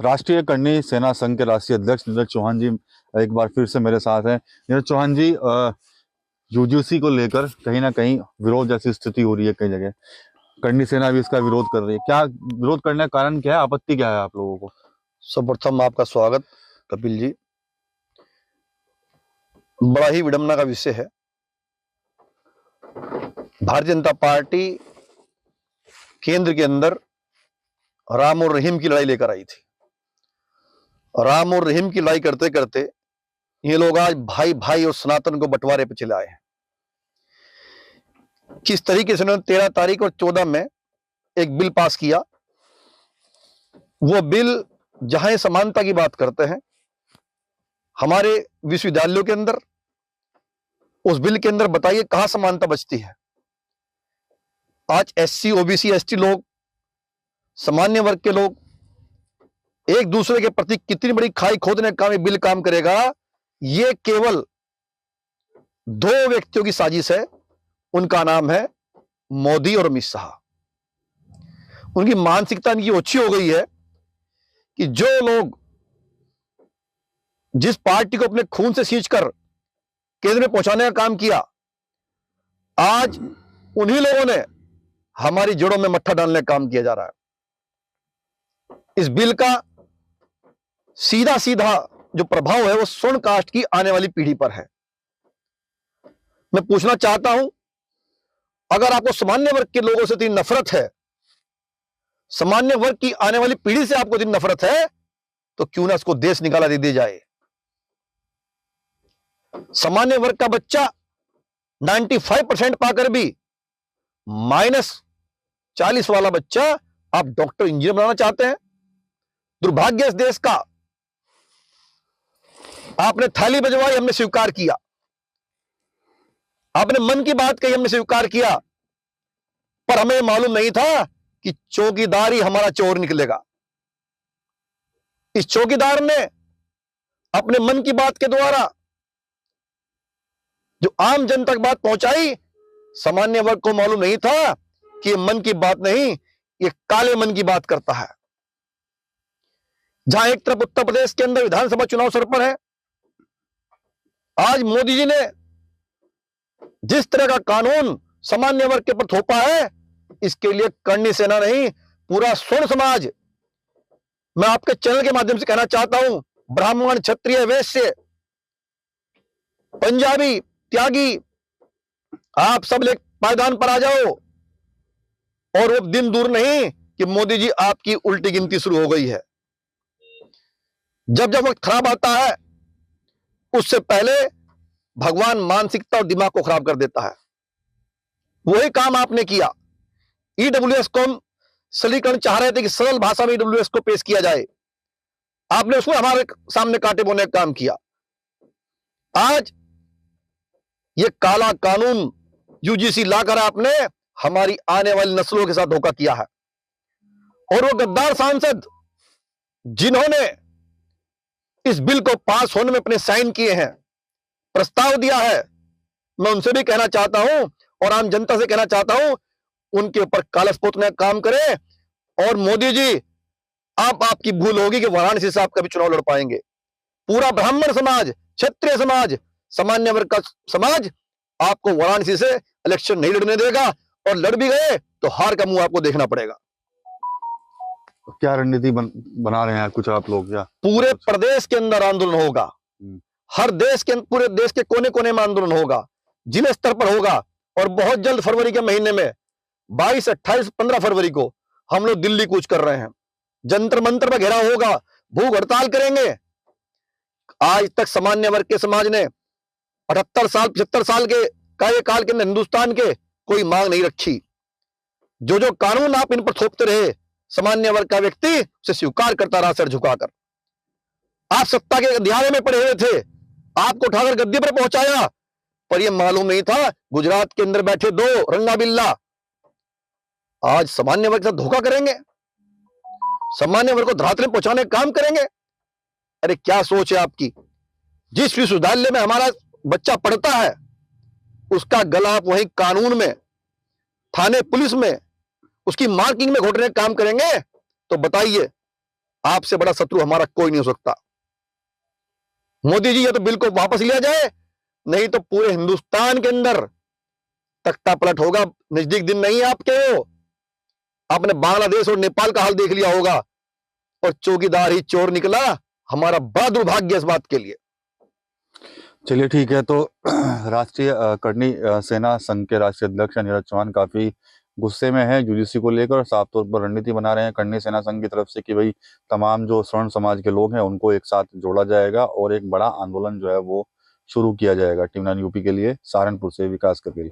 राष्ट्रीय करणी सेना संघ के राष्ट्रीय अध्यक्ष नीरज चौहान जी एक बार फिर से मेरे साथ हैं। नीरज चौहान जी, यूजीसी को लेकर कहीं ना कहीं विरोध जैसी स्थिति हो रही है, कई जगह करणी सेना भी इसका विरोध कर रही है। क्या विरोध करने का कारण क्या है, आपत्ति क्या है आप लोगों को? सर्वप्रथम आपका स्वागत कपिल जी। बड़ा ही विडंबना का विषय है। भारतीय जनता पार्टी केंद्र के अंदर राम और रहीम की लड़ाई लेकर आई थी। राम और रहीम की लड़ाई करते करते ये लोग आज भाई भाई और सनातन को बंटवारे पे चले आए हैं। किस तरीके से उन्होंने 13 तारीख और 14 में एक बिल पास किया। वो बिल जहां समानता की बात करते हैं, हमारे विश्वविद्यालयों के अंदर उस बिल के अंदर बताइए कहां समानता बचती है। आज एससी, ओबीसी, एसटी लोग, सामान्य वर्ग के लोग एक दूसरे के प्रति कितनी बड़ी खाई खोदने का ये बिल काम करेगा। ये केवल दो व्यक्तियों की साजिश है। उनका नाम है मोदी और अमित शाह। उनकी मानसिकता इनकी ओछी हो गई है कि जो लोग जिस पार्टी को अपने खून से सींचकर केंद्र में पहुंचाने का काम किया, आज उन्हीं लोगों ने हमारी जड़ों में मट्ठा डालने का काम किया जा रहा है। इस बिल का सीधा सीधा जो प्रभाव है वो स्वर्ण कास्ट की आने वाली पीढ़ी पर है। मैं पूछना चाहता हूं, अगर आपको सामान्य वर्ग के लोगों से इतनी नफरत है, सामान्य वर्ग की आने वाली पीढ़ी से आपको इतनी नफरत है, तो क्यों ना इसको देश निकाला दे दी जाए। सामान्य वर्ग का बच्चा 95% पाकर भी -40 वाला बच्चा आप डॉक्टर, इंजीनियर बनाना चाहते हैं। दुर्भाग्य इस देश का। आपने थाली बजवाई, हमने स्वीकार किया। आपने मन की बात कही, हमने स्वीकार किया। पर हमें मालूम नहीं था कि चौकीदार ही हमारा चोर निकलेगा। इस चौकीदार ने अपने मन की बात के द्वारा जो आम जनता तक बात पहुंचाई, सामान्य वर्ग को मालूम नहीं था कि ये मन की बात नहीं, ये काले मन की बात करता है। जहां एक तरफ उत्तर प्रदेश के अंदर विधानसभा चुनाव सर पर है, आज मोदी जी ने जिस तरह का कानून सामान्य वर्ग के ऊपर थोपा है, इसके लिए करणी सेना नहीं, पूरा स्वर्ण समाज, मैं आपके चैनल के माध्यम से कहना चाहता हूं, ब्राह्मण, क्षत्रिय, वैश्य, पंजाबी, त्यागी, आप सब लोग पायदान पर आ जाओ। और वो दिन दूर नहीं कि मोदी जी आपकी उल्टी गिनती शुरू हो गई है। जब जब वक्त खराब आता है, उससे पहले भगवान मानसिकता और दिमाग को खराब कर देता है। वही काम आपने किया। ईडब्ल्यूएस को हम सरलीकरण चाह रहे थे कि सरल भाषा में ईडब्ल्यूएस को पेश किया जाए। आपने उसमें हमारे सामने कांटे बोने का काम किया। आज ये काला कानून यूजीसी लाकर आपने हमारी आने वाली नस्लों के साथ धोखा किया है। और वो गद्दार सांसद जिन्होंने इस बिल को पास होने में अपने साइन किए हैं, प्रस्ताव दिया है, मैं उनसे भी कहना चाहता हूं और आम जनता से कहना चाहता हूं, उनके ऊपर कालस पोतने का काम करें। और मोदी जी, आपकी भूल होगी कि वाराणसी से आप कभी चुनाव लड़ पाएंगे। पूरा ब्राह्मण समाज, क्षत्रिय समाज, सामान्य वर्ग का समाज आपको वाराणसी से इलेक्शन नहीं लड़ने देगा। और लड़ भी गए तो हार का मुंह आपको देखना पड़ेगा। क्या रणनीति बना रहे हैं कुछ आप लोग? या पूरे प्रदेश के अंदर आंदोलन होगा, हर देश के पूरे देश के कोने कोने में आंदोलन होगा, जिले स्तर पर होगा। और बहुत जल्द फरवरी के महीने में 22, 28, 15 फरवरी को हम लोग दिल्ली कूच कर रहे हैं। जंतर मंतर पर घेराव होगा, भूख हड़ताल करेंगे। आज तक सामान्य वर्ग के समाज ने 78 साल 75 साल के कार्यकाल के अंदर हिंदुस्तान के कोई मांग नहीं रखी। जो जो कानून आप इन पर थोपते रहे, सामान्य वर्ग का व्यक्ति उसे स्वीकार करता रहा सिर झुकाकर। आप सत्ता के अंधियारे में पड़े हुए थे, आपको उठाकर गद्दी पर पहुंचाया, पर यह मालूम नहीं था गुजरात के अंदर बैठे दो रंगा बिल्ला आज सामान्य वर्ग के साथ धोखा करेंगे, सामान्य वर्ग को धरातल में पहुंचाने का काम करेंगे। अरे क्या सोच है आपकी? जिस विश्वविद्यालय में हमारा बच्चा पढ़ता है, उसका गला आप वहीं कानून में, थाने पुलिस में, उसकी मार्किंग में घोटने का काम करेंगे। तो बताइए, आपसे बड़ा शत्रु हमारा कोई नहीं हो सकता। मोदी जी, या तो बिल को वापस लिया जाए, नहीं तो पूरे हिंदुस्तान के अंदर तख्ता पलट होगा। नजदीक दिन नहीं है आपके। वो आपने बांग्लादेश और नेपाल का हाल देख लिया होगा, और चौकीदार ही चोर निकला। हमारा बड़ा दुर्भाग्य इस बात के लिए। चलिए ठीक है। तो राष्ट्रीय करनी सेना संघ के राष्ट्रीय अध्यक्ष नीरज चौहान काफी गुस्से में है यूजीसी को लेकर, साफ तौर पर रणनीति बना रहे हैं करनी सेना संघ की तरफ से कि भाई तमाम जो स्वर्ण समाज के लोग हैं उनको एक साथ जोड़ा जाएगा और एक बड़ा आंदोलन जो है वो शुरू किया जाएगा टीम 9 यूपी के लिए। सहारनपुर से विकास करके।